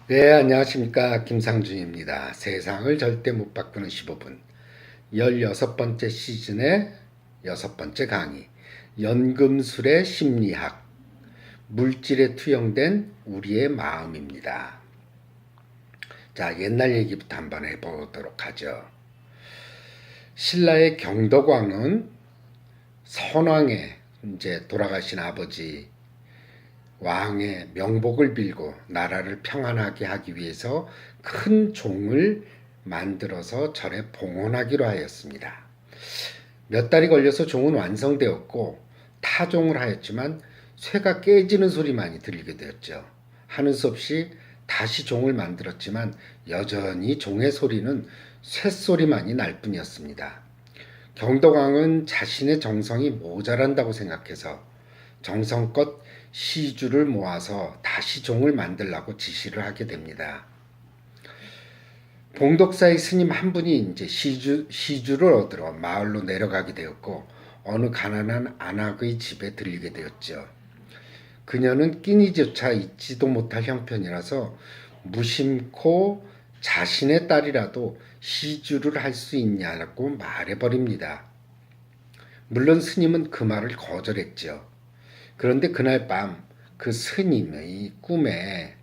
네, 안녕하십니까. 김상준입니다. 세상을 절대 못 바꾸는 15분. 16번째 시즌의 6번째 강의. 연금술의 심리학. 물질에 투영된 우리의 마음입니다. 자, 옛날 얘기부터 한번 해보도록 하죠. 신라의 경덕왕은 선왕의 이제 돌아가신 아버지 왕의 명복을 빌고 나라를 평안하게 하기 위해서 큰 종을 만들어서 절에 봉헌하기로 하였습니다. 몇 달이 걸려서 종은 완성되었고 타종을 하였지만 쇠가 깨지는 소리만이 들리게 되었죠. 하는 수 없이 다시 종을 만들었지만 여전히 종의 소리는 쇠소리만이 날 뿐이었습니다. 경덕왕은 자신의 정성이 모자란다고 생각해서 정성껏 시주를 모아서 다시 종을 만들라고 지시를 하게 됩니다. 봉독사의 스님 한 분이 이제 시주를 얻으러 마을로 내려가게 되었고 어느 가난한 안악의 집에 들리게 되었죠. 그녀는 끼니조차 잊지도 못할 형편이라서 무심코 자신의 딸이라도 시주를 할 수 있냐고 말해버립니다. 물론 스님은 그 말을 거절했죠. 그런데 그날 밤 그 스님의 꿈에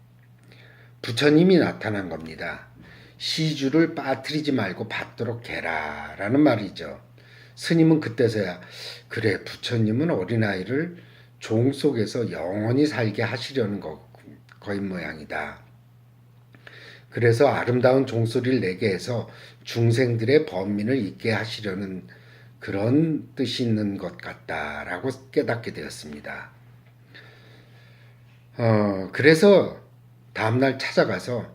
부처님이 나타난 겁니다. 시주를 빠뜨리지 말고 받도록 해라 라는 말이죠. 스님은 그때서야 그래, 부처님은 어린아이를 종 속에서 영원히 살게 하시려는 거인 모양이다. 그래서 아름다운 종소리를 내게 해서 중생들의 번민을 잊게 하시려는 그런 뜻이 있는 것 같다라고 깨닫게 되었습니다. 그래서 다음날 찾아가서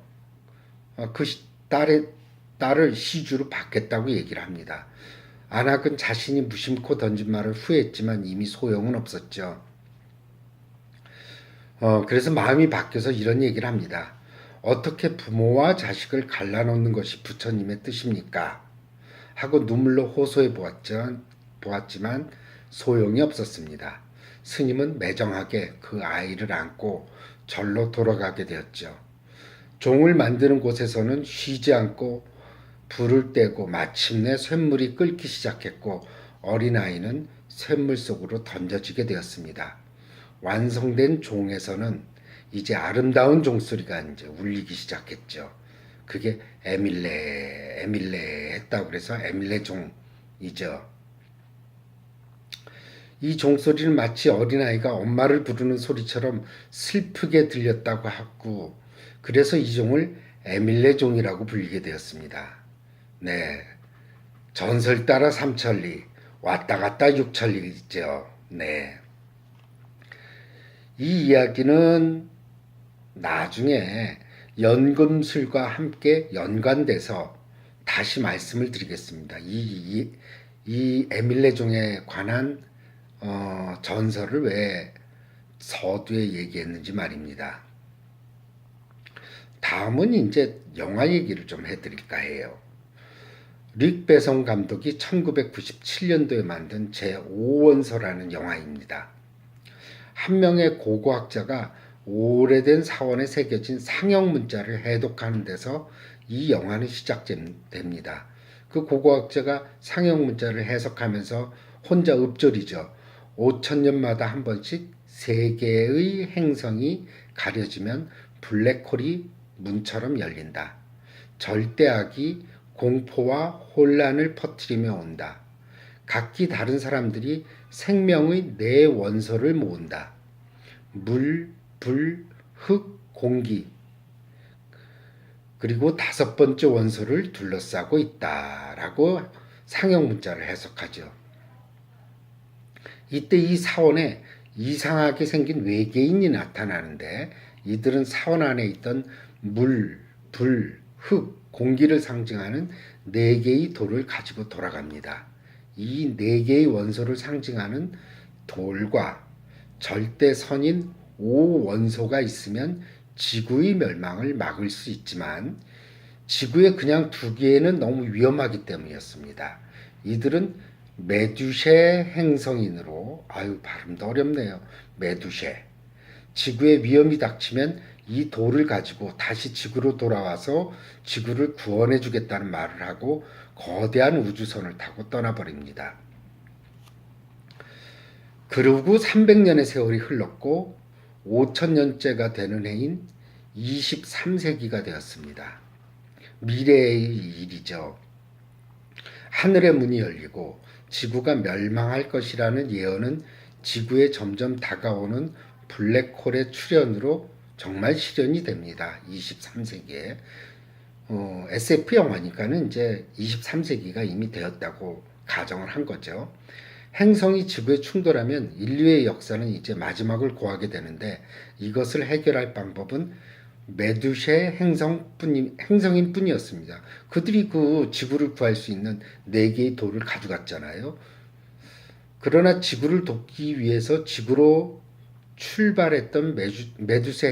그 딸을 시주로 받겠다고 얘기를 합니다. 안악은 자신이 무심코 던진 말을 후회했지만 이미 소용은 없었죠. 그래서 마음이 바뀌어서 이런 얘기를 합니다. 어떻게 부모와 자식을 갈라놓는 것이 부처님의 뜻입니까? 하고 눈물로 호소해 보았지만 소용이 없었습니다. 스님은 매정하게 그 아이를 안고 절로 돌아가게 되었죠. 종을 만드는 곳에서는 쉬지 않고 불을 떼고 마침내 쇳물이 끓기 시작했고 어린아이는 쇳물 속으로 던져지게 되었습니다. 완성된 종에서는 이제 아름다운 종소리가 이제 울리기 시작했죠. 그게 에밀레 했다고 그래서 에밀레 종이죠. 이 종소리는 마치 어린아이가 엄마를 부르는 소리처럼 슬프게 들렸다고 하고 그래서 이 종을 에밀레 종이라고 불리게 되었습니다. 네, 전설 따라 삼천리, 왔다 갔다 육천리죠. 네, 이 이야기는 나중에 연금술과 함께 연관돼서 다시 말씀을 드리겠습니다. 이 에밀레종에 관한 전설을 왜 서두에 얘기했는지 말입니다. 다음은 이제 영화 얘기를 좀 해드릴까 해요. 릭 베송 감독이 1997년도에 만든 제5원서라는 영화입니다. 한 명의 고고학자가 오래된 사원에 새겨진 상형 문자를 해독하는 데서 이 영화는 시작됩니다. 그 고고학자가 상형 문자를 해석하면서 혼자 읊조리죠. 5천년마다 한 번씩 세 개의 행성이 가려지면 블랙홀이 문처럼 열린다. 절대악이 공포와 혼란을 퍼뜨리며 온다. 각기 다른 사람들이 생명의 네 원소를 모은다. 물, 불, 흙, 공기. 그리고 다섯 번째 원소를 둘러싸고 있다라고 상형 문자를 해석하죠. 이때 이 사원에 이상하게 생긴 외계인이 나타나는데 이들은 사원 안에 있던 물, 불, 흙, 공기를 상징하는 네 개의 돌을 가지고 돌아갑니다. 이 네 개의 원소를 상징하는 돌과 절대선인 5원소가 있으면 지구의 멸망을 막을 수 있지만 지구에 그냥 두기에는 너무 위험하기 때문이었습니다. 이들은 메두쉐 행성인으로 발음도 어렵네요. 메두쉐. 지구에 위험이 닥치면 이 돌을 가지고 다시 지구로 돌아와서 지구를 구원해 주겠다는 말을 하고 거대한 우주선을 타고 떠나버립니다. 그리고 300년의 세월이 흘렀고 5천년째가 되는 해인 23세기가 되었습니다. 미래의 일이죠. 하늘의 문이 열리고 지구가 멸망할 것이라는 예언은 지구에 점점 다가오는 블랙홀의 출현으로 정말 실현이 됩니다. 23세기에. SF 영화니까는 이제 23세기가 이미 되었다고 가정을 한 거죠. 행성이 지구에 충돌하면 인류의 역사는 이제 마지막을 고하게 되는데 이것을 해결할 방법은 메두쉐 행성인 뿐이었습니다. 그들이 그 지구를 구할 수 있는 4개의 돌을 가져갔잖아요. 그러나 지구를 돕기 위해서 지구로 출발했던 메두세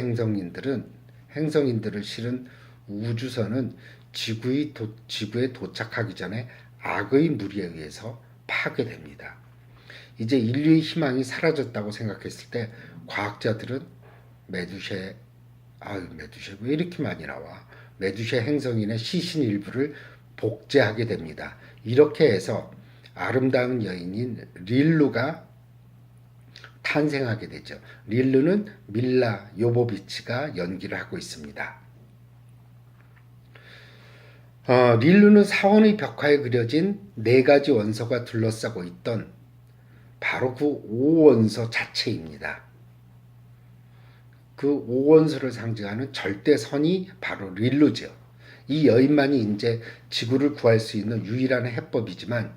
행성인들을 실은 우주선은 지구에 도착하기 전에 악의 무리에 의해서 파괴됩니다. 이제 인류의 희망이 사라졌다고 생각했을 때 과학자들은 메두쉐 왜 이렇게 많이 나와? 메두쉐 행성인의 시신 일부를 복제하게 됩니다. 이렇게 해서 아름다운 여인인 릴루가 탄생하게 되죠. 릴루는 밀라 요보비치가 연기를 하고 있습니다. 릴루는 사원의 벽화에 그려진 4가지 원소가 둘러싸고 있던 바로 그 5원소 자체입니다. 그 5원소를 상징하는 절대선이 바로 릴루죠. 이 여인만이 이제 지구를 구할 수 있는 유일한 해법이지만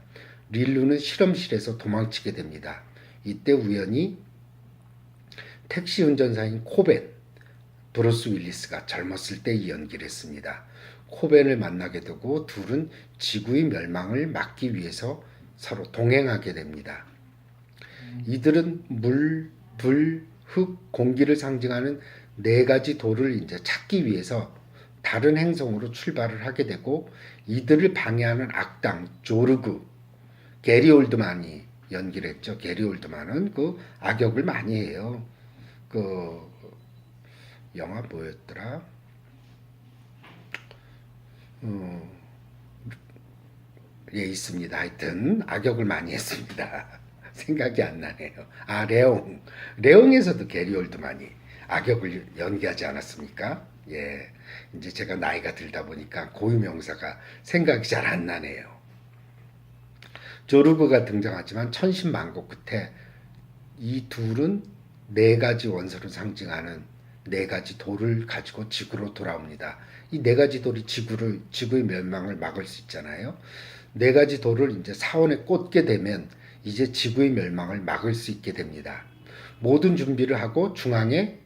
릴루는 실험실에서 도망치게 됩니다. 이때 우연히 택시 운전사인 코벤, 브루스 윌리스가 젊었을 때 이 연기를 했습니다. 코벤을 만나게 되고 둘은 지구의 멸망을 막기 위해서 서로 동행하게 됩니다. 이들은 물, 불, 흙, 공기를 상징하는 4가지 돌을 이제 찾기 위해서 다른 행성으로 출발을 하게 되고 이들을 방해하는 악당 조르그, 게리 올드만이 연기를 했죠. 게리 올드만은 그 악역을 많이 해요. 그 영화 뭐였더라? 예, 있습니다. 하여튼 악역을 많이 했습니다. 생각이 안 나네요. 레옹. 레옹에서도 게리 올드만이 악역을 연기하지 않았습니까? 예. 이제 제가 나이가 들다 보니까 고유 명사가 생각이 잘 안 나네요. 조르그가 등장하지만 천신만고 끝에 이 둘은 4가지 원소를 상징하는 4가지 돌을 가지고 지구로 돌아옵니다. 이 4가지 돌이 지구의 멸망을 막을 수 있잖아요. 4가지 돌을 이제 사원에 꽂게 되면 이제 지구의 멸망을 막을 수 있게 됩니다. 모든 준비를 하고 중앙에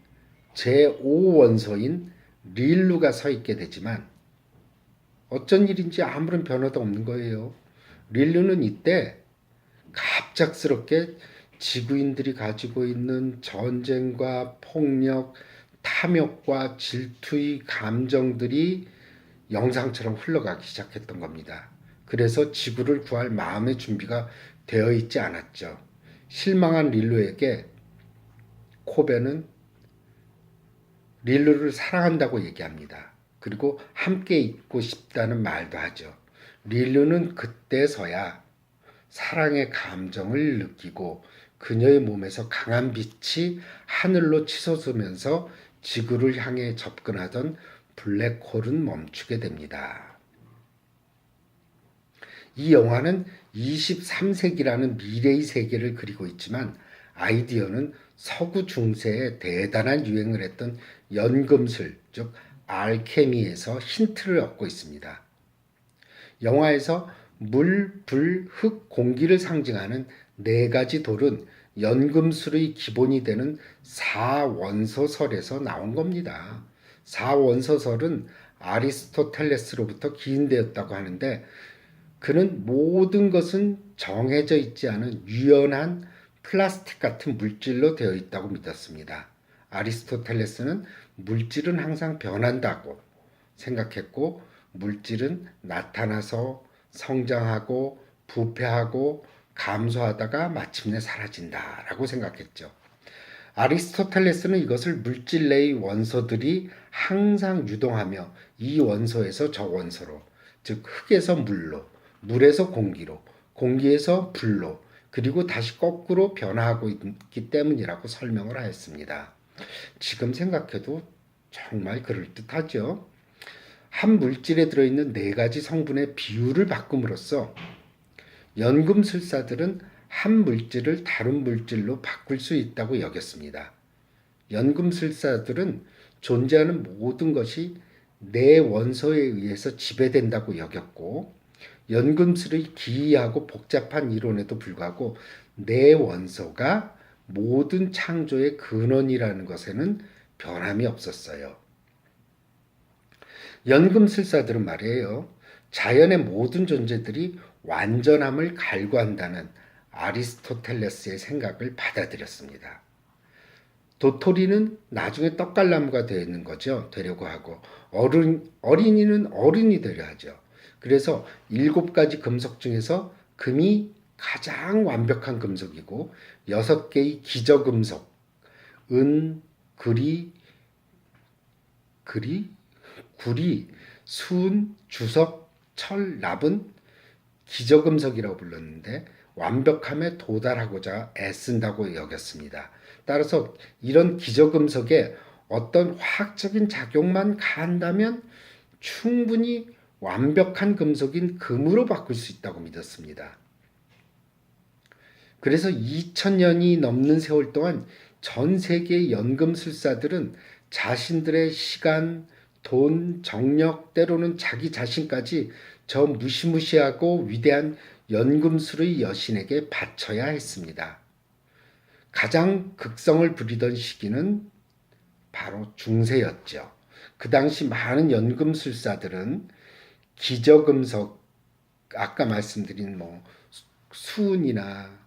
제5원소인 릴루가 서 있게 되지만 어쩐 일인지 아무런 변화도 없는 거예요. 릴루는 이때 갑작스럽게 지구인들이 가지고 있는 전쟁과 폭력, 탐욕과 질투의 감정들이 영상처럼 흘러가기 시작했던 겁니다. 그래서 지구를 구할 마음의 준비가 되어 있지 않았죠. 실망한 릴루에게 코벤은 릴루를 사랑한다고 얘기합니다. 그리고 함께 있고 싶다는 말도 하죠. 릴루는 그때서야 사랑의 감정을 느끼고 그녀의 몸에서 강한 빛이 하늘로 치솟으면서 지구를 향해 접근하던 블랙홀은 멈추게 됩니다. 이 영화는 23세기라는 미래의 세계를 그리고 있지만 아이디어는 서구 중세에 대단한 유행을 했던 연금술, 즉 알케미에서 힌트를 얻고 있습니다. 영화에서 물, 불, 흙, 공기를 상징하는 4가지 돌은 연금술의 기본이 되는 4원소설에서 나온 겁니다. 4원소설은 아리스토텔레스로부터 기인되었다고 하는데 그는 모든 것은 정해져 있지 않은 유연한 플라스틱 같은 물질로 되어 있다고 믿었습니다. 아리스토텔레스는 물질은 항상 변한다고 생각했고 물질은 나타나서 성장하고 부패하고 감소하다가 마침내 사라진다라고 생각했죠. 아리스토텔레스는 이것을 물질 내의 원소들이 항상 유동하며 이 원소에서 저 원소로, 즉 흙에서 물로, 물에서 공기로, 공기에서 불로, 그리고 다시 거꾸로 변화하고 있기 때문이라고 설명을 하였습니다. 지금 생각해도 정말 그럴듯하죠. 한 물질에 들어있는 네 가지 성분의 비율을 바꿈으로써 연금술사들은 한 물질을 다른 물질로 바꿀 수 있다고 여겼습니다. 연금술사들은 존재하는 모든 것이 내 원소에 의해서 지배된다고 여겼고, 연금술의 기이하고 복잡한 이론에도 불구하고 내 원소가 모든 창조의 근원이라는 것에는 변함이 없었어요. 연금술사들은 말이에요, 자연의 모든 존재들이 완전함을 갈구한다는 아리스토텔레스의 생각을 받아들였습니다. 도토리는 나중에 떡갈나무가 되는 거죠. 되려고 하고 어린이는 어른이 되려 하죠. 그래서 7가지 금속 중에서 금이 가장 완벽한 금속이고 6개의 기저금속 은, 구리, 순, 주석, 철, 납은 기저금속이라고 불렀는데 완벽함에 도달하고자 애쓴다고 여겼습니다. 따라서 이런 기저금속에 어떤 화학적인 작용만 가한다면 충분히 완벽한 금속인 금으로 바꿀 수 있다고 믿었습니다. 그래서 2000년이 넘는 세월 동안 전 세계의 연금술사들은 자신들의 시간, 돈, 정력, 때로는 자기 자신까지 저 무시무시하고 위대한 연금술의 여신에게 바쳐야 했습니다. 가장 극성을 부리던 시기는 바로 중세였죠. 그 당시 많은 연금술사들은 기저금속, 아까 말씀드린 수은이나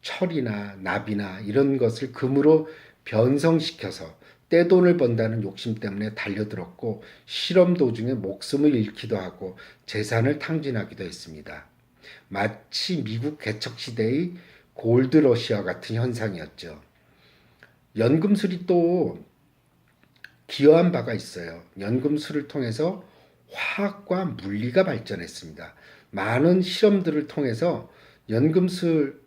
철이나 납이나 이런 것을 금으로 변성시켜서 떼돈을 번다는 욕심 때문에 달려들었고, 실험 도중에 목숨을 잃기도 하고 재산을 탕진하기도 했습니다. 마치 미국 개척시대의 골드러시와 같은 현상이었죠. 연금술이 또 기여한 바가 있어요. 연금술을 통해서 화학과 물리가 발전했습니다. 많은 실험들을 통해서 연금술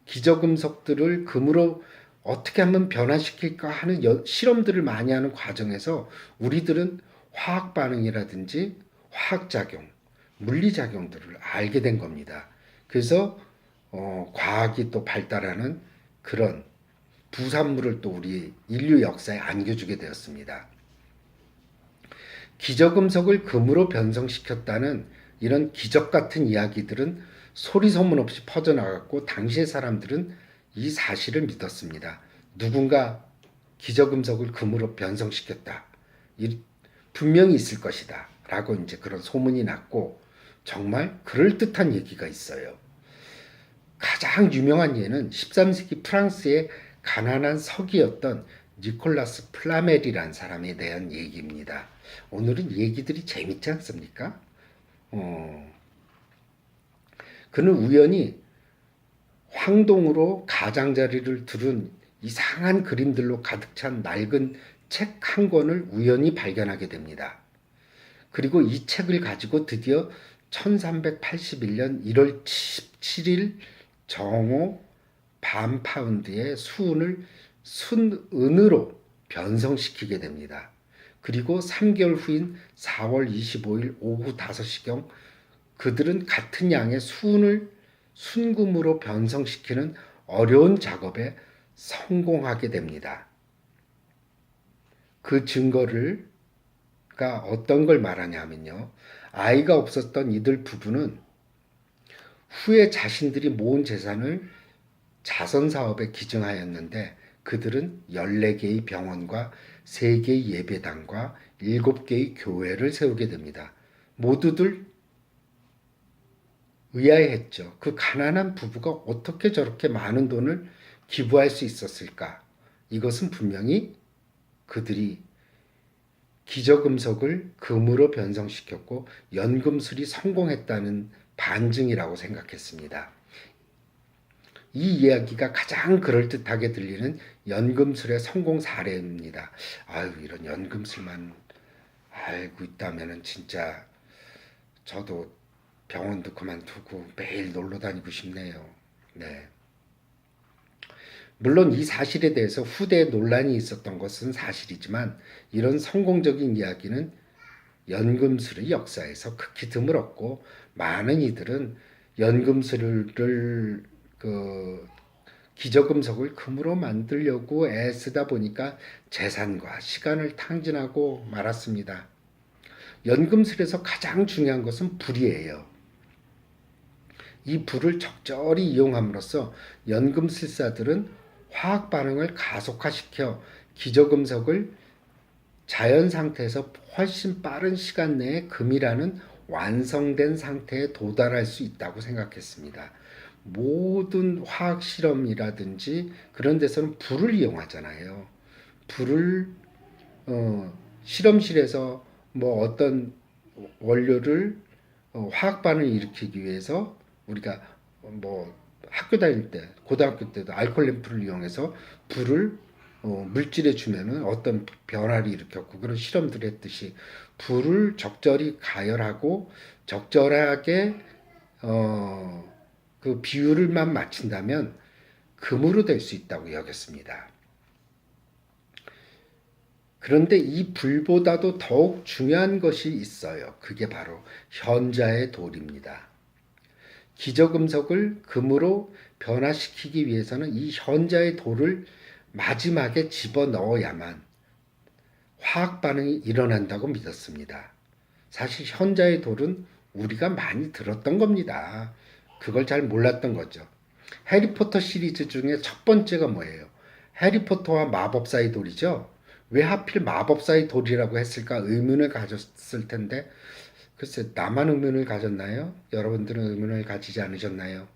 기저금속들을 금으로 어떻게 하면 변화시킬까 하는 실험들을 많이 하는 과정에서 우리들은 화학 반응이라든지 화학작용, 물리작용들을 알게 된 겁니다. 그래서 과학이 또 발달하는 그런 부산물을 또 우리 인류 역사에 안겨주게 되었습니다. 기저금속을 금으로 변성시켰다는 이런 기적 같은 이야기들은 소리 소문 없이 퍼져나갔고, 당시의 사람들은 이 사실을 믿었습니다. 누군가 기저금속을 금으로 변성시켰다, 분명히 있을 것이다 라고 이제 그런 소문이 났고, 정말 그럴듯한 얘기가 있어요. 가장 유명한 예는 13세기 프랑스의 가난한 서기였던 니콜라스 플라멜이라는 사람에 대한 얘기입니다. 오늘은 얘기들이 재밌지 않습니까? 그는 우연히 황동으로 가장자리를 두른 이상한 그림들로 가득 찬 낡은 책 한 권을 우연히 발견하게 됩니다. 그리고 이 책을 가지고 드디어 1381년 1월 17일 정오 반 파운드의 수은을 순은으로 변성시키게 됩니다. 그리고 3개월 후인 4월 25일 오후 5시경 그들은 같은 양의 수은을 순금으로 변성시키는 어려운 작업에 성공하게 됩니다. 그 증거가 어떤 걸 말하냐면요, 아이가 없었던 이들 부부는 후에 자신들이 모은 재산을 자선사업에 기증하였는데, 그들은 14개의 병원과 3개의 예배당과 7개의 교회를 세우게 됩니다. 모두들 의아해했죠. 그 가난한 부부가 어떻게 저렇게 많은 돈을 기부할 수 있었을까? 이것은 분명히 그들이 기저금속을 금으로 변성시켰고 연금술이 성공했다는 반증이라고 생각했습니다. 이 이야기가 가장 그럴듯하게 들리는 연금술의 성공 사례입니다. 아유, 이런 연금술만 알고 있다면은 진짜 저도 병원도 그만두고 매일 놀러 다니고 싶네요. 네. 물론 이 사실에 대해서 후대에 논란이 있었던 것은 사실이지만 이런 성공적인 이야기는 연금술의 역사에서 극히 드물었고 많은 이들은 연금술을 기저금속을 금으로 만들려고 애쓰다 보니까 재산과 시간을 탕진하고 말았습니다. 연금술에서 가장 중요한 것은 불이에요. 이 불을 적절히 이용함으로써 연금술사들은 화학 반응을 가속화시켜 기저금속을 자연 상태에서 훨씬 빠른 시간 내에 금이라는 완성된 상태에 도달할 수 있다고 생각했습니다. 모든 화학 실험이라든지 그런 데서는 불을 이용하잖아요. 불을 실험실에서 뭐 어떤 원료를 화학 반응을 일으키기 위해서 우리가 뭐 학교 다닐 때 고등학교 때도 알코올 램프를 이용해서 불을 물질에 주면은 어떤 변화를 일으켰고 그런 실험들을 했듯이 불을 적절히 가열하고 적절하게 그 비율만 맞춘다면 금으로 될 수 있다고 여겼습니다. 그런데 이 불보다도 더욱 중요한 것이 있어요. 그게 바로 현자의 돌입니다. 기저금속을 금으로 변화시키기 위해서는 이 현자의 돌을 마지막에 집어넣어야만 화학 반응이 일어난다고 믿었습니다. 사실 현자의 돌은 우리가 많이 들었던 겁니다. 그걸 잘 몰랐던 거죠. 해리포터 시리즈 중에 첫 번째가 뭐예요? 해리포터와 마법사의 돌이죠. 왜 하필 마법사의 돌이라고 했을까 의문을 가졌을 텐데 글쎄 나만 의문을 가졌나요? 여러분들은 의문을 가지지 않으셨나요?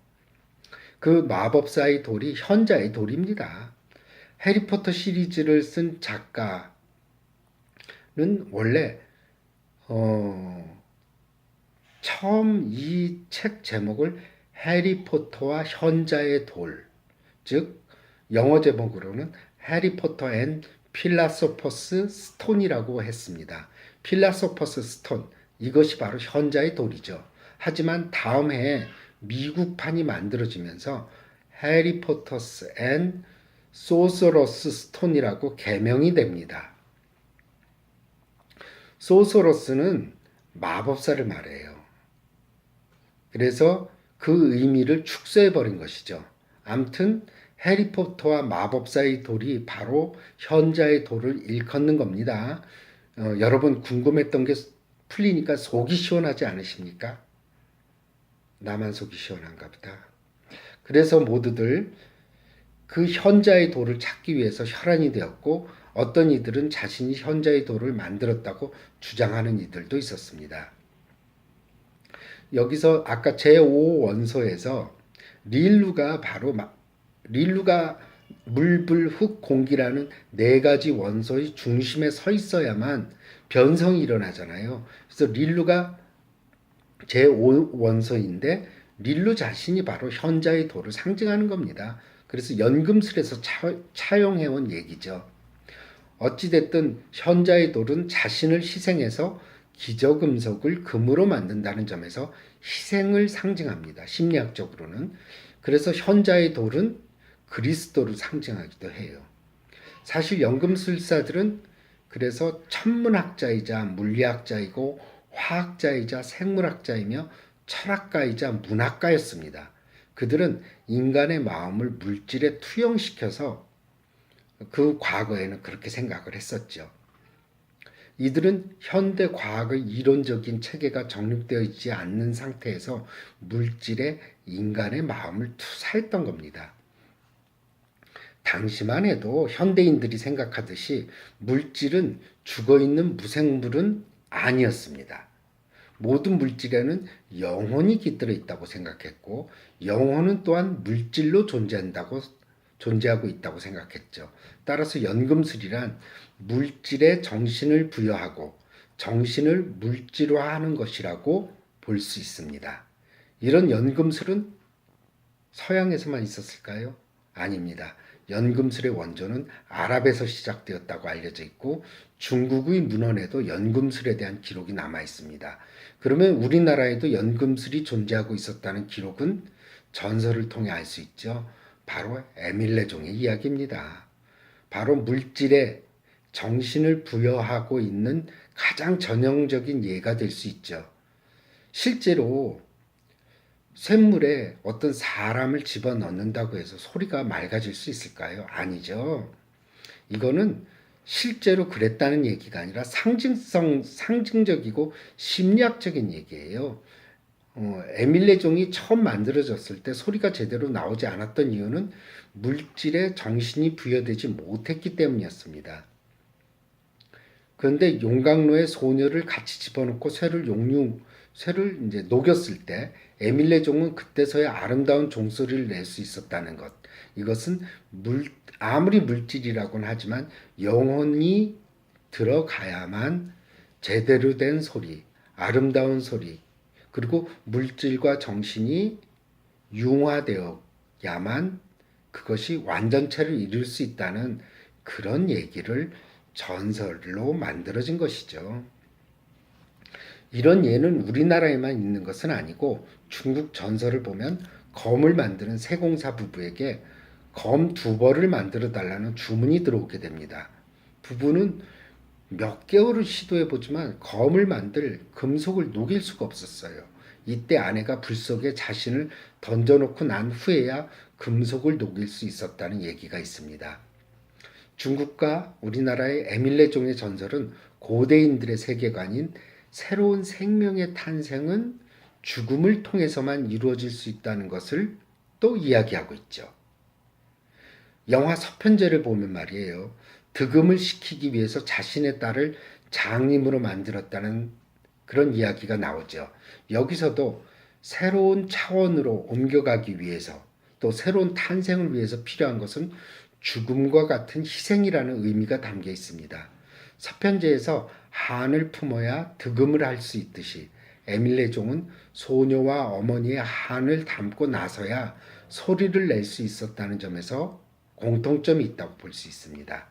그 마법사의 돌이 현자의 돌입니다. 해리포터 시리즈를 쓴 작가는 원래 처음 이 책 제목을 해리포터와 현자의 돌, 즉 영어 제목으로는 해리포터 앤 필라소퍼스 스톤이라고 했습니다. 필라소퍼스 스톤, 이것이 바로 현자의 돌이죠. 하지만 다음 해에 미국판이 만들어지면서 해리포터스 앤 소서러스 스톤이라고 개명이 됩니다. 소서러스는 마법사를 말해요. 그래서 그 의미를 축소해버린 것이죠. 암튼 해리포터와 마법사의 돌이 바로 현자의 돌을 일컫는 겁니다. 여러분 궁금했던 게 풀리니까 속이 시원하지 않으십니까? 나만 속이 시원한가 보다. 그래서 모두들 그 현자의 돌을 찾기 위해서 혈안이 되었고 어떤 이들은 자신이 현자의 돌을 만들었다고 주장하는 이들도 있었습니다. 여기서 아까 제5원소에서 릴루가 물, 불, 흙, 공기라는 네 가지 원소의 중심에 서 있어야만 변성이 일어나잖아요. 그래서 릴루가 제5원소인데 릴루 자신이 바로 현자의 돌을 상징하는 겁니다. 그래서 연금술에서 차용해온 얘기죠. 어찌됐든 현자의 돌은 자신을 희생해서 기저금속을 금으로 만든다는 점에서 희생을 상징합니다. 심리학적으로는. 그래서 현자의 돌은 그리스도를 상징하기도 해요. 사실 연금술사들은 그래서 천문학자이자 물리학자이고 화학자이자 생물학자이며 철학가이자 문학가였습니다. 그들은 인간의 마음을 물질에 투영시켜서 그 과거에는 그렇게 생각을 했었죠. 이들은 현대 과학의 이론적인 체계가 정립되어 있지 않는 상태에서 물질에 인간의 마음을 투사했던 겁니다. 당시만 해도 현대인들이 생각하듯이 물질은 죽어있는 무생물은 아니었습니다. 모든 물질에는 영혼이 깃들어 있다고 생각했고 영혼은 또한 물질로 존재하고 있다고 생각했죠. 따라서 연금술이란 물질에 정신을 부여하고 정신을 물질화하는 것이라고 볼 수 있습니다. 이런 연금술은 서양에서만 있었을까요? 아닙니다. 연금술의 원조는 아랍에서 시작되었다고 알려져 있고 중국의 문헌에도 연금술에 대한 기록이 남아 있습니다. 그러면 우리나라에도 연금술이 존재하고 있었다는 기록은 전설을 통해 알 수 있죠. 바로 에밀레종의 이야기입니다. 바로 물질에 정신을 부여하고 있는 가장 전형적인 예가 될 수 있죠. 실제로 쇳물에 어떤 사람을 집어넣는다고 해서 소리가 맑아질 수 있을까요? 아니죠. 이거는 실제로 그랬다는 얘기가 아니라 상징적이고 심리학적인 얘기예요. 에밀레종이 처음 만들어졌을 때 소리가 제대로 나오지 않았던 이유는 물질에 정신이 부여되지 못했기 때문이었습니다. 그런데 용광로에 소녀를 같이 집어넣고 쇠를 이제 녹였을 때 에밀레종은 그때서야 아름다운 종소리를 낼 수 있었다는 것. 이것은 아무리 물질이라고는 하지만 영혼이 들어가야만 제대로 된 소리, 아름다운 소리, 그리고 물질과 정신이 융화되어야만 그것이 완전체를 이룰 수 있다는 그런 얘기를 전설로 만들어진 것이죠. 이런 예는 우리나라에만 있는 것은 아니고 중국 전설을 보면 검을 만드는 세공사 부부에게 검 2벌을 만들어 달라는 주문이 들어오게 됩니다. 부부는 몇 개월을 시도해 보지만 검을 만들 금속을 녹일 수가 없었어요. 이때 아내가 불 속에 자신을 던져놓고 난 후에야 금속을 녹일 수 있었다는 얘기가 있습니다. 중국과 우리나라의 에밀레종의 전설은 고대인들의 세계관인 새로운 생명의 탄생은 죽음을 통해서만 이루어질 수 있다는 것을 또 이야기하고 있죠. 영화 서편제를 보면 말이에요. 득음을 시키기 위해서 자신의 딸을 장님으로 만들었다는 그런 이야기가 나오죠. 여기서도 새로운 차원으로 옮겨가기 위해서 또 새로운 탄생을 위해서 필요한 것은 죽음과 같은 희생이라는 의미가 담겨 있습니다. 서편제에서 한을 품어야 득음을 할 수 있듯이 에밀레종은 소녀와 어머니의 한을 담고 나서야 소리를 낼 수 있었다는 점에서 공통점이 있다고 볼 수 있습니다.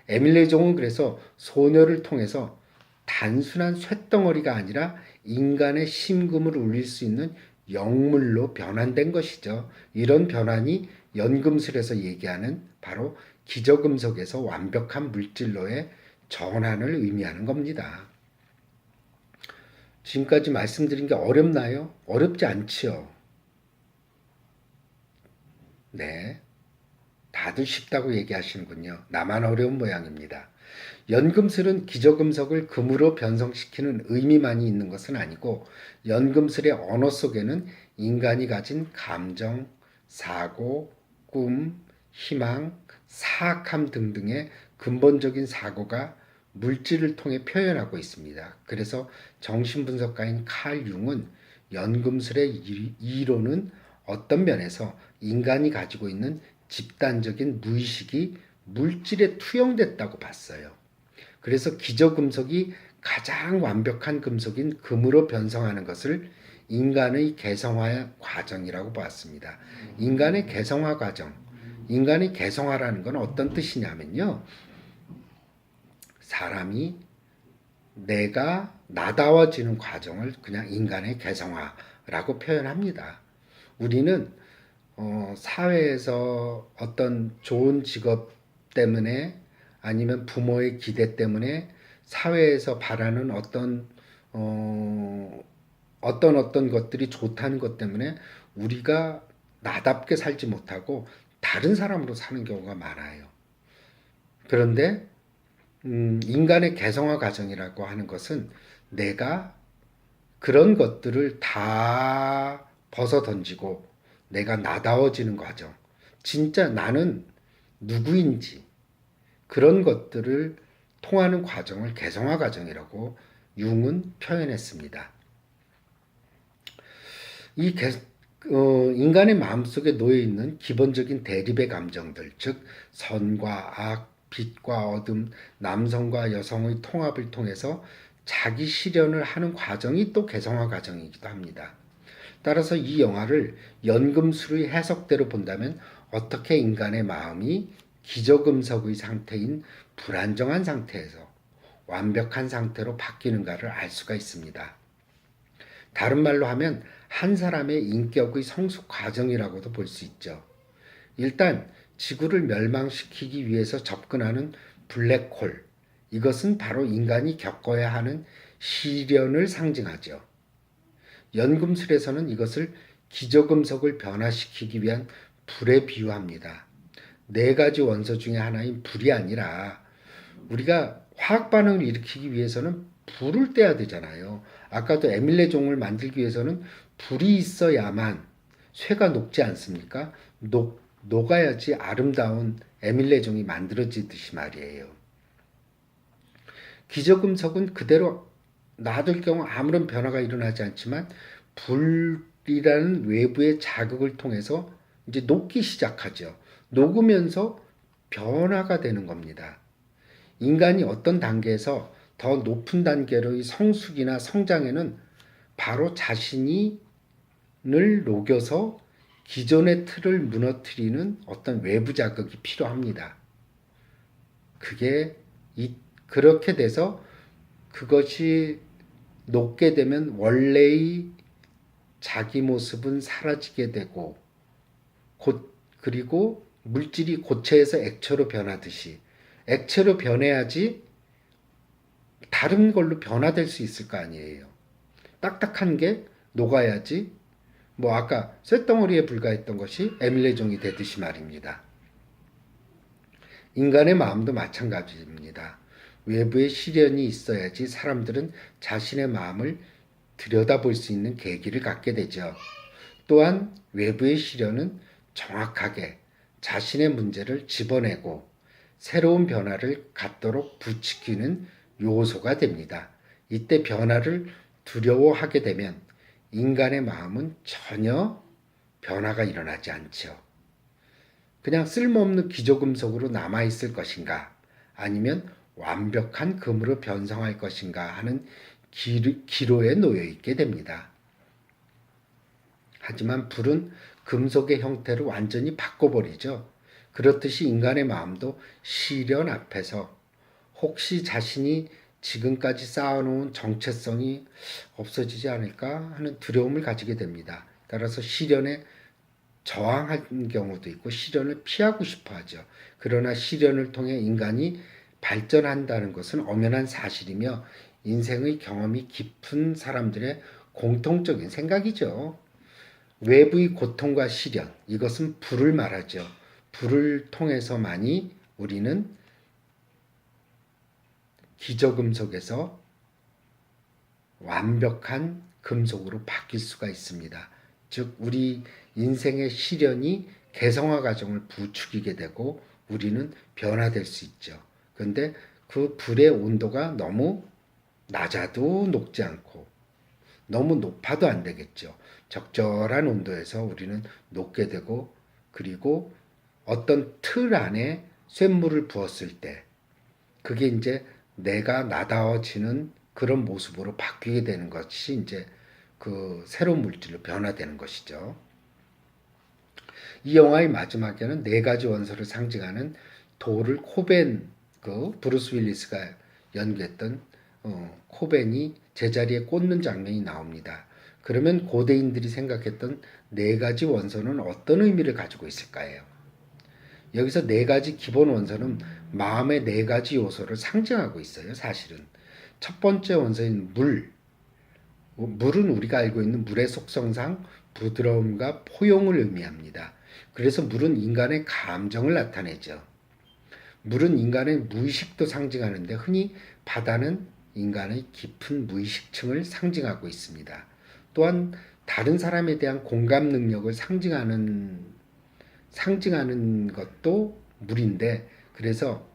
에밀레종은 그래서 소녀를 통해서 단순한 쇳덩어리가 아니라 인간의 심금을 울릴 수 있는 영물로 변환된 것이죠. 이런 변환이 연금술에서 얘기하는 바로 기저금속에서 완벽한 물질로의 전환을 의미하는 겁니다. 지금까지 말씀드린 게 어렵나요? 어렵지 않지요. 네. 다들 쉽다고 얘기하시는군요. 나만 어려운 모양입니다. 연금술은 기저금속을 금으로 변성시키는 의미만이 있는 것은 아니고 연금술의 언어 속에는 인간이 가진 감정, 사고, 꿈, 희망, 사악함 등등의 근본적인 사고가 물질을 통해 표현하고 있습니다. 그래서 정신분석가인 칼 융은 연금술의 이론은 어떤 면에서 인간이 가지고 있는 집단적인 무의식이 물질에 투영됐다고 봤어요. 그래서 기저금속이 가장 완벽한 금속인 금으로 변성하는 것을 인간의 개성화 과정이라고 봤습니다. 인간의 개성화 과정, 인간의 개성화라는 건 어떤 뜻이냐면요. 사람이 내가 나다워지는 과정을 그냥 인간의 개성화라고 표현합니다. 우리는 사회에서 어떤 좋은 직업 때문에 아니면 부모의 기대 때문에 사회에서 바라는 어떤 것들이 좋다는 것 때문에 우리가 나답게 살지 못하고 다른 사람으로 사는 경우가 많아요. 그런데 인간의 개성화 과정이라고 하는 것은 내가 그런 것들을 다 벗어 던지고 내가 나다워지는 과정, 진짜 나는 누구인지 그런 것들을 통하는 과정을 개성화 과정이라고 융은 표현했습니다. 인간의 마음속에 놓여있는 기본적인 대립의 감정들, 즉 선과 악, 빛과 어둠, 남성과 여성의 통합을 통해서 자기 실현을 하는 과정이 또 개성화 과정이기도 합니다. 따라서 이 영화를 연금술의 해석대로 본다면 어떻게 인간의 마음이 기저금속의 상태인 불안정한 상태에서 완벽한 상태로 바뀌는가를 알 수가 있습니다. 다른 말로 하면 한 사람의 인격의 성숙 과정이라고도 볼 수 있죠. 일단 지구를 멸망시키기 위해서 접근하는 블랙홀, 이것은 바로 인간이 겪어야 하는 시련을 상징하죠. 연금술에서는 이것을 기저금속을 변화시키기 위한 불에 비유합니다. 네 가지 원소 중에 하나인 불이 아니라 우리가 화학 반응을 일으키기 위해서는 불을 떼야 되잖아요. 아까도 에밀레종을 만들기 위해서는 불이 있어야만 쇠가 녹지 않습니까? 녹아야지 아름다운 에밀레종이 만들어지듯이 말이에요. 기저금속은 그대로 놔둘 경우 아무런 변화가 일어나지 않지만 불이라는 외부의 자극을 통해서 이제 녹기 시작하죠. 녹으면서 변화가 되는 겁니다. 인간이 어떤 단계에서 더 높은 단계로의 성숙이나 성장에는 바로 자신을 녹여서 기존의 틀을 무너뜨리는 어떤 외부 자극이 필요합니다. 그렇게 돼서 그것이 녹게 되면 원래의 자기 모습은 사라지게 되고 그리고 물질이 고체에서 액체로 변하듯이 액체로 변해야지 다른 걸로 변화될 수 있을 거 아니에요. 딱딱한 게 녹아야지 아까 쇳덩어리에 불과했던 것이 에밀레종이 되듯이 말입니다. 인간의 마음도 마찬가지입니다. 외부의 시련이 있어야지 사람들은 자신의 마음을 들여다볼 수 있는 계기를 갖게 되죠. 또한 외부의 시련은 정확하게 자신의 문제를 집어내고 새로운 변화를 갖도록 부추기는 요소가 됩니다. 이때 변화를 두려워하게 되면 인간의 마음은 전혀 변화가 일어나지 않죠. 그냥 쓸모없는 기저금속으로 남아있을 것인가 아니면 완벽한 금으로 변성할 것인가 하는 기로에 놓여 있게 됩니다. 하지만 불은 금속의 형태를 완전히 바꿔버리죠. 그렇듯이 인간의 마음도 시련 앞에서 혹시 자신이 지금까지 쌓아놓은 정체성이 없어지지 않을까 하는 두려움을 가지게 됩니다. 따라서 시련에 저항한 경우도 있고 시련을 피하고 싶어 하죠. 그러나 시련을 통해 인간이 발전한다는 것은 엄연한 사실이며 인생의 경험이 깊은 사람들의 공통적인 생각이죠. 외부의 고통과 시련, 이것은 불을 말하죠. 불을 통해서만이 우리는 기저금속에서 완벽한 금속으로 바뀔 수가 있습니다. 즉 우리 인생의 시련이 개성화 과정을 부추기게 되고 우리는 변화될 수 있죠. 그런데 그 불의 온도가 너무 낮아도 녹지 않고 너무 높아도 안 되겠죠. 적절한 온도에서 우리는 녹게 되고 그리고 어떤 틀 안에 쇳물을 부었을 때 그게 이제 내가 나다워지는 그런 모습으로 바뀌게 되는 것이 이제 그 새로운 물질로 변화되는 것이죠. 이 영화의 마지막에는 네 가지 원소를 상징하는 돌을 브루스 윌리스가 연기했던 코벤이 제자리에 꽂는 장면이 나옵니다. 그러면 고대인들이 생각했던 네 가지 원소는 어떤 의미를 가지고 있을까요? 여기서 네 가지 기본 원소는 마음의 네 가지 요소를 상징하고 있어요. 사실은 첫 번째 원소인 물은 우리가 알고 있는 물의 속성상 부드러움과 포용을 의미합니다. 그래서 물은 인간의 감정을 나타내죠. 물은 인간의 무의식도 상징하는데 흔히 바다는 인간의 깊은 무의식층을 상징하고 있습니다. 또한 다른 사람에 대한 공감 능력을 상징하는 것도 물인데 그래서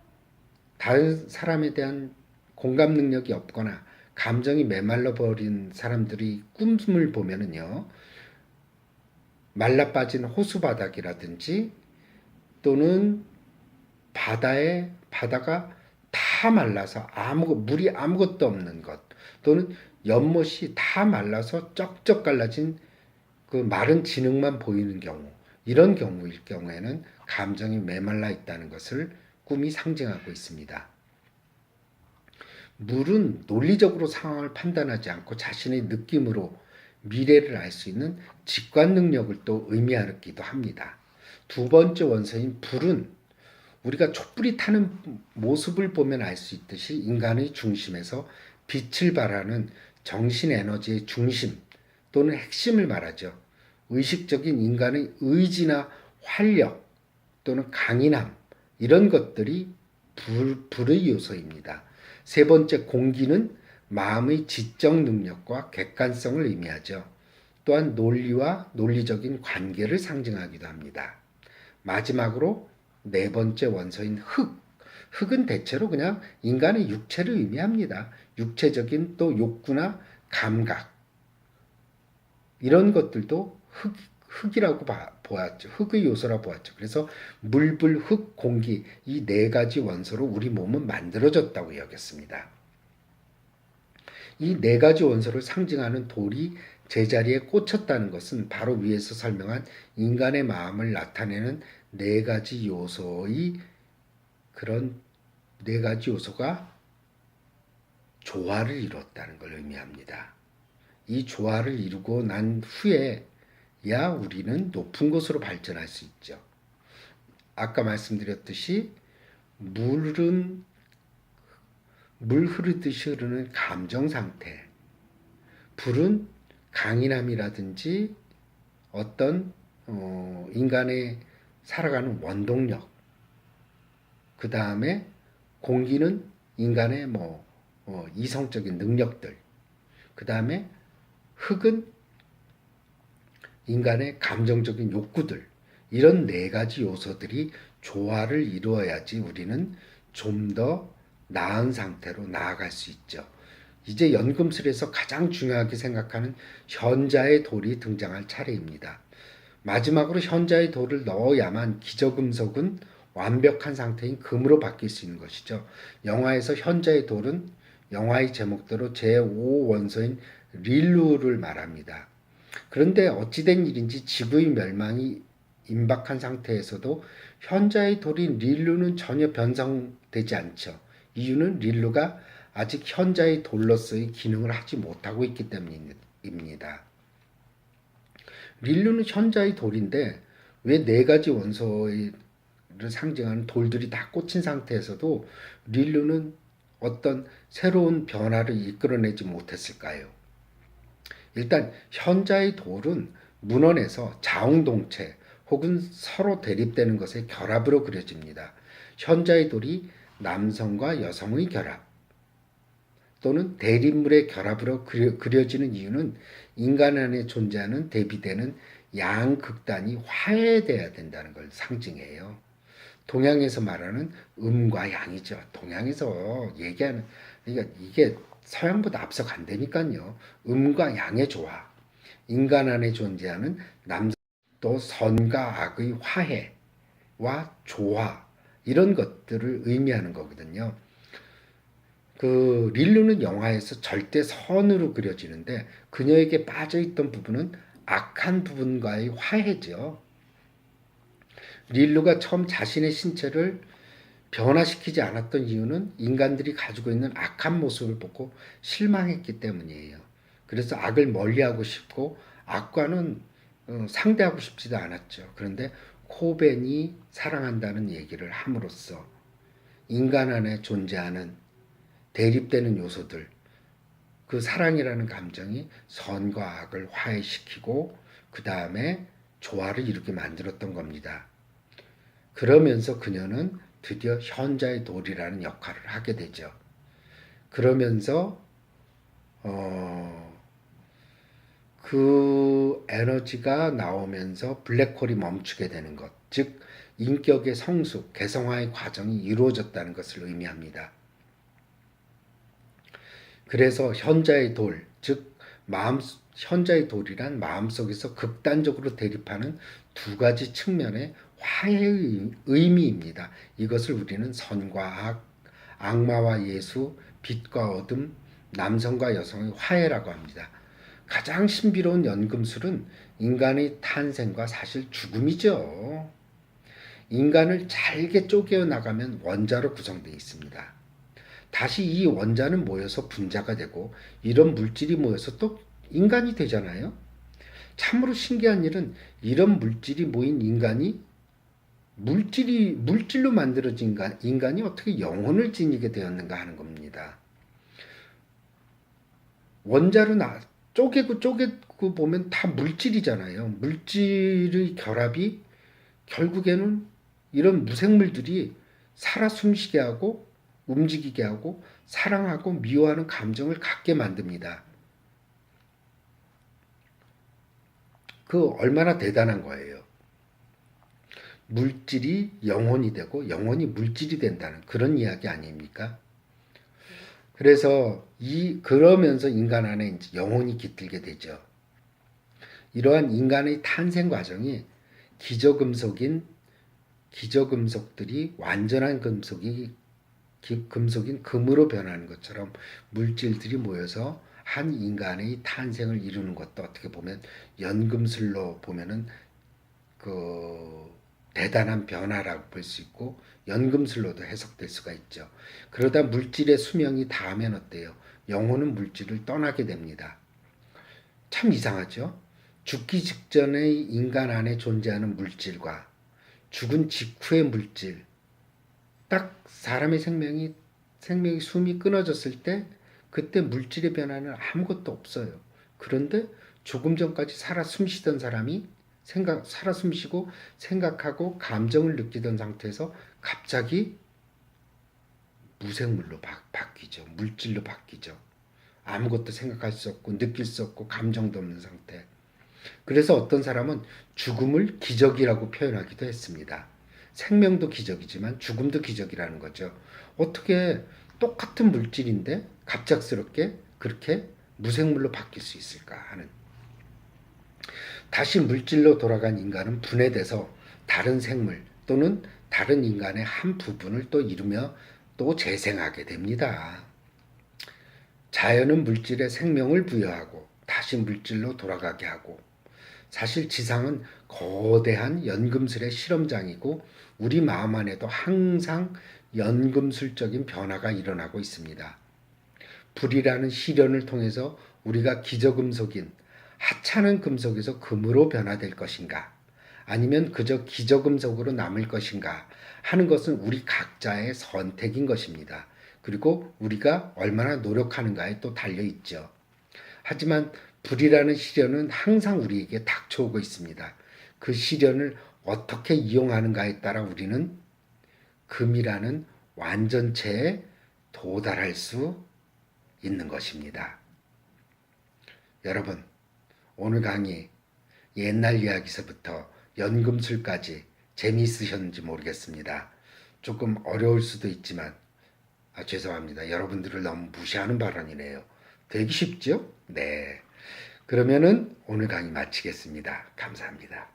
다른 사람에 대한 공감 능력이 없거나 감정이 메말라 버린 사람들이 꿈을 보면은요. 말라빠진 호수바닥이라든지 또는 바다가 다 말라서 물이 아무것도 없는 것 또는 연못이 다 말라서 쩍쩍 갈라진 그 마른 지능만 보이는 경우, 이런 경우일 경우에는 감정이 메말라 있다는 것을 꿈이 상징하고 있습니다. 물은 논리적으로 상황을 판단하지 않고 자신의 느낌으로 미래를 알 수 있는 직관 능력을 또 의미하기도 합니다. 두 번째 원소인 불은 우리가 촛불이 타는 모습을 보면 알 수 있듯이 인간의 중심에서 빛을 발하는 정신 에너지의 중심 또는 핵심을 말하죠. 의식적인 인간의 의지나 활력 또는 강인함 이런 것들이 불의 요소입니다. 세 번째 공기는 마음의 지적 능력과 객관성을 의미하죠. 또한 논리와 논리적인 관계를 상징하기도 합니다. 마지막으로 네 번째 원소인 흙. 흙은 대체로 그냥 인간의 육체를 의미합니다. 육체적인 또 욕구나 감각 이런 것들도 흙이라고 보았죠. 흙의 요소라 보았죠. 그래서 물, 불, 흙, 공기 이 네 가지 원소로 우리 몸은 만들어졌다고 여겼습니다. 이 네 가지 원소를 상징하는 돌이 제자리에 꽂혔다는 것은 바로 위에서 설명한 인간의 마음을 나타내는 네 가지 요소의 그런 네 가지 요소가 조화를 이뤘다는 걸 의미합니다. 이 조화를 이루고 난 후에야 우리는 높은 곳으로 발전할 수 있죠. 아까 말씀드렸듯이 물은 물 흐르듯이 흐르는 감정 상태, 불은 강인함이라든지 어떤 인간의 살아가는 원동력, 그 다음에 공기는 인간의 이성적인 능력들, 그 다음에 흙은 인간의 감정적인 욕구들, 이런 네 가지 요소들이 조화를 이루어야지 우리는 좀 더 나은 상태로 나아갈 수 있죠. 이제 연금술에서 가장 중요하게 생각하는 현자의 돌이 등장할 차례입니다. 마지막으로 현자의 돌을 넣어야만 기저금속은 완벽한 상태인 금으로 바뀔 수 있는 것이죠. 영화에서 현자의 돌은 영화의 제목대로 제5원소인 릴루를 말합니다. 그런데 어찌된 일인지 지구의 멸망이 임박한 상태에서도 현자의 돌인 릴루는 전혀 변성되지 않죠. 이유는 릴루가 아직 현자의 돌로서의 기능을 하지 못하고 있기 때문입니다. 릴루는 현자의 돌인데 왜 네 가지 원소를 상징하는 돌들이 다 꽂힌 상태에서도 릴루는 어떤 새로운 변화를 이끌어내지 못했을까요? 일단 현자의 돌은 문헌에서 자웅동체 혹은 서로 대립되는 것의 결합으로 그려집니다. 현자의 돌이 남성과 여성의 결합 또는 대립물의 결합으로 그려지는 이유는 인간 안에 존재하는 대비되는 양극단이 화해돼야 된다는 걸 상징해요. 동양에서 말하는 음과 양이죠. 동양에서 얘기하는 그러니까 이게 서양보다 앞서간다니까요. 음과 양의 조화, 인간 안에 존재하는 또 선과 악의 화해와 조화 이런 것들을 의미하는 거거든요. 그 릴루는 영화에서 절대 선으로 그려지는데 그녀에게 빠져있던 부분은 악한 부분과의 화해죠. 릴루가 처음 자신의 신체를 변화시키지 않았던 이유는 인간들이 가지고 있는 악한 모습을 보고 실망했기 때문이에요. 그래서 악을 멀리하고 싶고 악과는 상대하고 싶지도 않았죠. 그런데 코벤이 사랑한다는 얘기를 함으로써 인간 안에 존재하는 대립되는 요소들, 그 사랑이라는 감정이 선과 악을 화해시키고 그 다음에 조화를 이루게 만들었던 겁니다. 그러면서 그녀는 드디어 현자의 돌이라는 역할을 하게 되죠. 그러면서 그 에너지가 나오면서 블랙홀이 멈추게 되는 것, 즉 인격의 성숙, 개성화의 과정이 이루어졌다는 것을 의미합니다. 그래서 현자의 돌, 즉 현자의 돌이란 마음속에서 극단적으로 대립하는 두 가지 측면의 화해의 의미입니다. 이것을 우리는 선과 악, 악마와 예수, 빛과 어둠, 남성과 여성의 화해라고 합니다. 가장 신비로운 연금술은 인간의 탄생과 사실 죽음이죠. 인간을 잘게 쪼개어 나가면 원자로 구성되어 있습니다. 다시 이 원자는 모여서 분자가 되고 이런 물질이 모여서 또 인간이 되잖아요. 참으로 신기한 일은 이런 물질이 모인 인간이 물질로 만들어진 인간이 어떻게 영혼을 지니게 되었는가 하는 겁니다. 원자로 쪼개고 보면 다 물질이잖아요. 물질의 결합이 결국에는 이런 무생물들이 살아 숨쉬게 하고 움직이게 하고 사랑하고 미워하는 감정을 갖게 만듭니다. 그 얼마나 대단한 거예요. 물질이 영혼이 되고 영혼이 물질이 된다는 그런 이야기 아닙니까? 그래서 그러면서 인간 안에 이제 영혼이 깃들게 되죠. 이러한 인간의 탄생 과정이 기저금속들이 완전한 금속인 금으로 변하는 것처럼 물질들이 모여서 한 인간의 탄생을 이루는 것도 어떻게 보면 연금술로 보면은 그 대단한 변화라고 볼 수 있고 연금술로도 해석될 수가 있죠. 그러다 물질의 수명이 닿으면 어때요? 영혼은 물질을 떠나게 됩니다. 참 이상하죠? 죽기 직전의 인간 안에 존재하는 물질과 죽은 직후의 물질, 딱 사람의 생명이 숨이 끊어졌을 때 그때 물질의 변화는 아무것도 없어요. 그런데 조금 전까지 살아 숨쉬던 사람이 살아 숨쉬고 생각하고 감정을 느끼던 상태에서 갑자기 무생물로 바뀌죠. 물질로 바뀌죠. 아무것도 생각할 수 없고 느낄 수 없고 감정도 없는 상태. 그래서 어떤 사람은 죽음을 기적이라고 표현하기도 했습니다. 생명도 기적이지만 죽음도 기적이라는 거죠. 어떻게 똑같은 물질인데 갑작스럽게 그렇게 무생물로 바뀔 수 있을까 하는. 다시 물질로 돌아간 인간은 분해돼서 다른 생물 또는 다른 인간의 한 부분을 또 이루며 또 재생하게 됩니다. 자연은 물질에 생명을 부여하고 다시 물질로 돌아가게 하고, 사실 지상은 거대한 연금술의 실험장이고 우리 마음 안에도 항상 연금술적인 변화가 일어나고 있습니다. 불이라는 시련을 통해서 우리가 기저금속인 하찮은 금속에서 금으로 변화될 것인가, 아니면 그저 기저금속으로 남을 것인가 하는 것은 우리 각자의 선택인 것입니다. 그리고 우리가 얼마나 노력하는가에 또 달려 있죠. 하지만 불이라는 시련은 항상 우리에게 닥쳐오고 있습니다. 그 시련을 어떻게 이용하는가에 따라 우리는 금이라는 완전체에 도달할 수 있는 것입니다. 여러분, 오늘 강의 옛날 이야기서부터 연금술까지 재미있으셨는지 모르겠습니다. 조금 어려울 수도 있지만 죄송합니다. 여러분들을 너무 무시하는 발언이네요. 되기 쉽죠? 네. 그러면은 오늘 강의 마치겠습니다. 감사합니다.